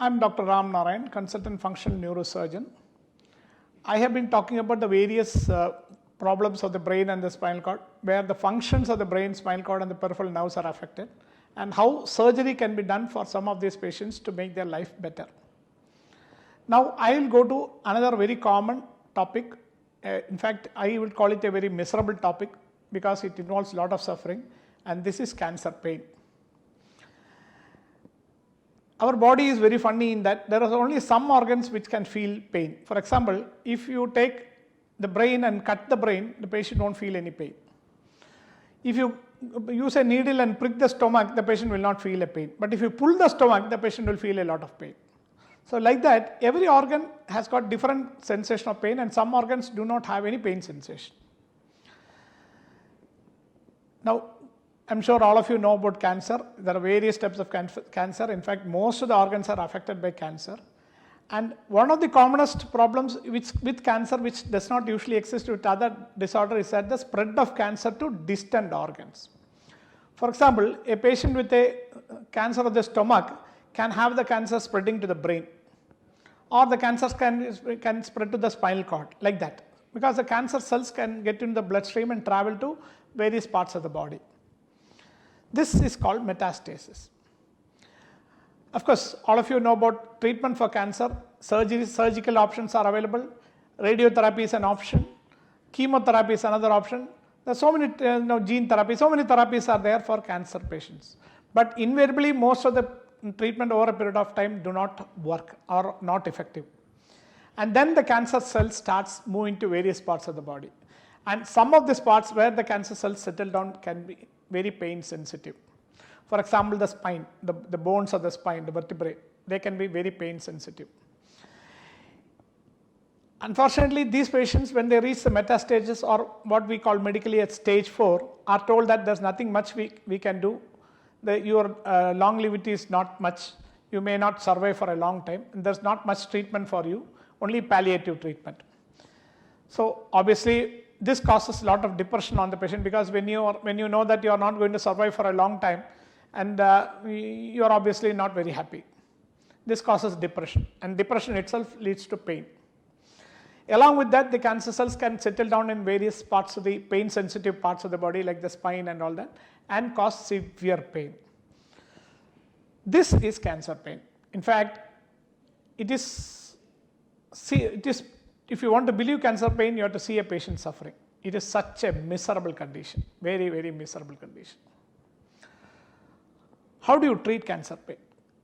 I am Dr. R.Ramnarayan, consultant functional neurosurgeon. I have been talking about the various problems of the brain and the spinal cord, where the functions of the brain, spinal cord and the peripheral nerves are affected, and how surgery can be done for some of these patients to make their life better. Now I will go to another very common topic. In fact, I will call it a very miserable topic because it involves a lot of suffering, and this is cancer pain. Our body is very funny in that there are only some organs which can feel pain. For example, if you take the brain and cut the brain, the patient won't feel any pain. If you use a needle and prick the stomach, the patient will not feel a pain. But if you pull the stomach, the patient will feel a lot of pain. So like that, every organ has got different sensation of pain, and some organs do not have any pain sensation. Now, I'm sure all of you know about cancer. There are various types of cancer. In fact, most of the organs are affected by cancer. And one of the commonest problems with cancer, which does not usually exist with other disorders, is that the spread of cancer to distant organs. For example, a patient with a cancer of the stomach can have the cancer spreading to the brain, or the cancer can spread to the spinal cord, like that, because the cancer cells can get into the bloodstream and travel to various parts of the body. This is called metastasis. Of course, all of you know about treatment for cancer. Surgical options are available. Radiotherapy is an option. Chemotherapy is another option. There are so many gene therapy, so many therapies are there for cancer patients. But invariably, most of the treatment over a period of time do not work or not effective. And then the cancer cells starts moving to various parts of the body. And some of these parts where the cancer cells settle down can be very pain sensitive. For example, the spine, the bones of the spine, the vertebrae, they can be very pain sensitive. Unfortunately, these patients, when they reach the metastages, or what we call medically at stage 4, are told that there's nothing much we can do. Your longevity is not much. You may not survive for a long time, and there's not much treatment for you, only palliative treatment. So obviously, this causes a lot of depression on the patient, because when you know that you are not going to survive for a long time, and you are obviously not very happy. This causes depression, and depression itself leads to pain. Along with that, the cancer cells can settle down in various parts of the pain sensitive parts of the body, like the spine and all that, and cause severe pain. This is cancer pain. In fact, if you want to believe cancer pain, you have to see a patient suffering. It is such a miserable condition, very, very miserable condition. How do you treat cancer pain?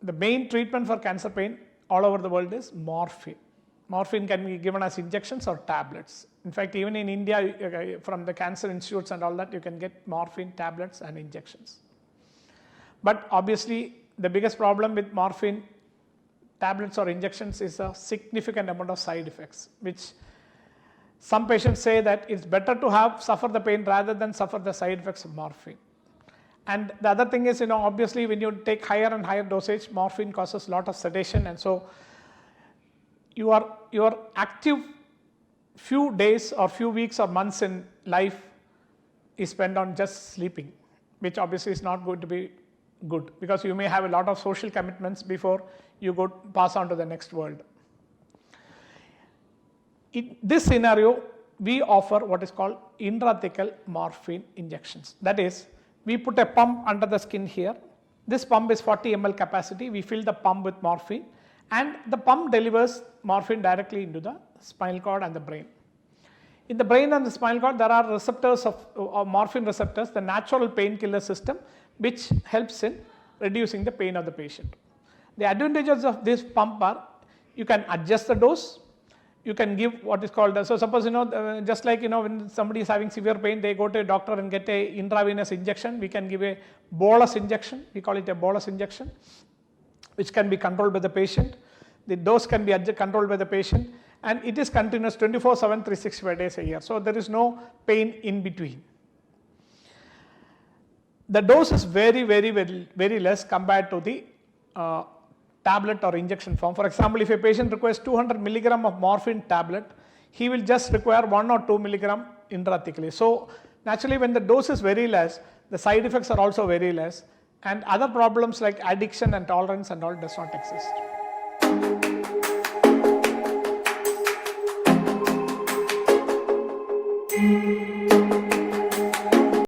The main treatment for cancer pain all over the world is morphine. Morphine can be given as injections or tablets. In fact, even in India, from the cancer institutes and all that, you can get morphine tablets and injections. But obviously, the biggest problem with morphine tablets or injections is a significant amount of side effects, which some patients say that it's better to suffer the pain rather than suffer the side effects of morphine. And the other thing is, obviously when you take higher and higher dosage, morphine causes a lot of sedation, and so your active few days or few weeks or months in life is spent on just sleeping, which obviously is not going to be good, because you may have a lot of social commitments before you pass on to the next world. In this scenario, we offer what is called intrathecal morphine injections. That is, we put a pump under the skin here. This pump is 40 ml capacity. We fill the pump with morphine, and the pump delivers morphine directly into the spinal cord and the brain. In the brain and the spinal cord, there are receptors of morphine receptors, the natural painkiller system, which helps in reducing the pain of the patient. The advantages of this pump are, you can adjust the dose. You can give what is called, so suppose just like when somebody is having severe pain, they go to a doctor and get a intravenous injection. We can give a bolus injection. We call it a bolus injection, which can be controlled by the patient. The dose can be controlled by the patient, and it is continuous 24/7, 365 days a year. So there is no pain in between. The dose is very, very, very, very less compared to the tablet or injection form. For example, if a patient requires 200 milligram of morphine tablet, he will just require 1 or 2 milligram intrathecally. So naturally, when the dose is very less, the side effects are also very less, and other problems like addiction and tolerance and all does not exist.